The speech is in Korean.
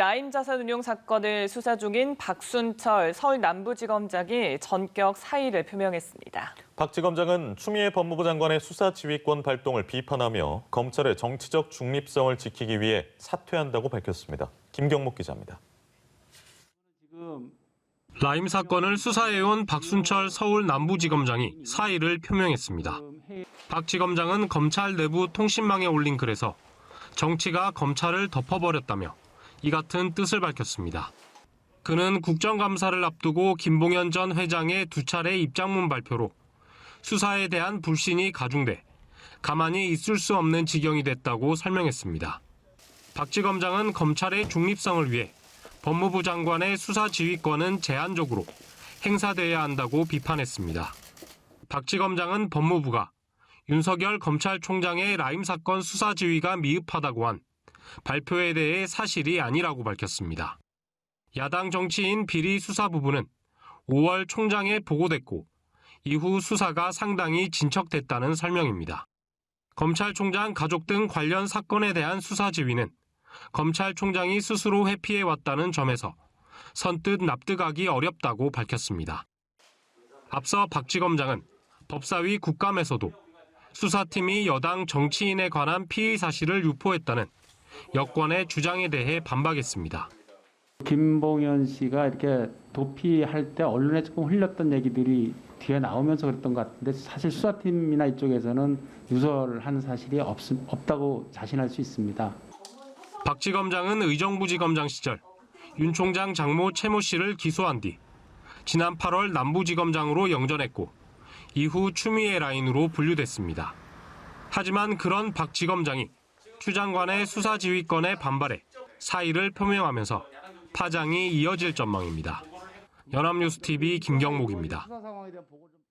라임 자산운용 사건을 수사 중인 박순철 서울 남부지검장이 전격 사의를 표명했습니다. 박 지검장은 추미애 법무부 장관의 수사 지휘권 발동을 비판하며 검찰의 정치적 중립성을 지키기 위해 사퇴한다고 밝혔습니다. 김경목 기자입니다. 라임 사건을 수사해온 박순철 서울 남부지검장이 사의를 표명했습니다. 박 지검장은 검찰 내부 통신망에 올린 글에서 정치가 검찰을 덮어버렸다며 이 같은 뜻을 밝혔습니다. 그는 국정감사를 앞두고 김봉현 전 회장의 2차례 입장문 발표로 수사에 대한 불신이 가중돼 가만히 있을 수 없는 지경이 됐다고 설명했습니다. 박 지검장은 검찰의 중립성을 위해 법무부 장관의 수사 지휘권은 제한적으로 행사돼야 한다고 비판했습니다. 박 지검장은 법무부가 윤석열 검찰총장의 라임 사건 수사 지휘가 미흡하다고 한 발표에 대해 사실이 아니라고 밝혔습니다. 야당 정치인 비리 수사 부분은 5월 총장에 보고됐고 이후 수사가 상당히 진척됐다는 설명입니다. 검찰총장 가족 등 관련 사건에 대한 수사 지휘는 검찰총장이 스스로 회피해왔다는 점에서 선뜻 납득하기 어렵다고 밝혔습니다. 앞서 박 지검장은 법사위 국감에서도 수사팀이 여당 정치인에 관한 피의 사실을 유포했다는 여권의 주장에 대해 반박했습니다. 김봉현 씨가 이렇게 도피할 때 언론에 조금 흘렸던 얘기들이 뒤에 나오면서 그랬던 것 같은데 사실 수사팀이나 이쪽에서는 누설한 사실이 없다고 자신할 수 있습니다. 박 지검장은 의정부지검장 시절 윤 총장 장모 최모 씨를 기소한 뒤 지난 8월 남부지검장으로 영전했고 이후 추미애 라인으로 분류됐습니다. 하지만 그런 박 지검장이 추 장관의 수사 지휘권에 반발해 사의를 표명하면서 파장이 이어질 전망입니다. 연합뉴스TV 김경목입니다.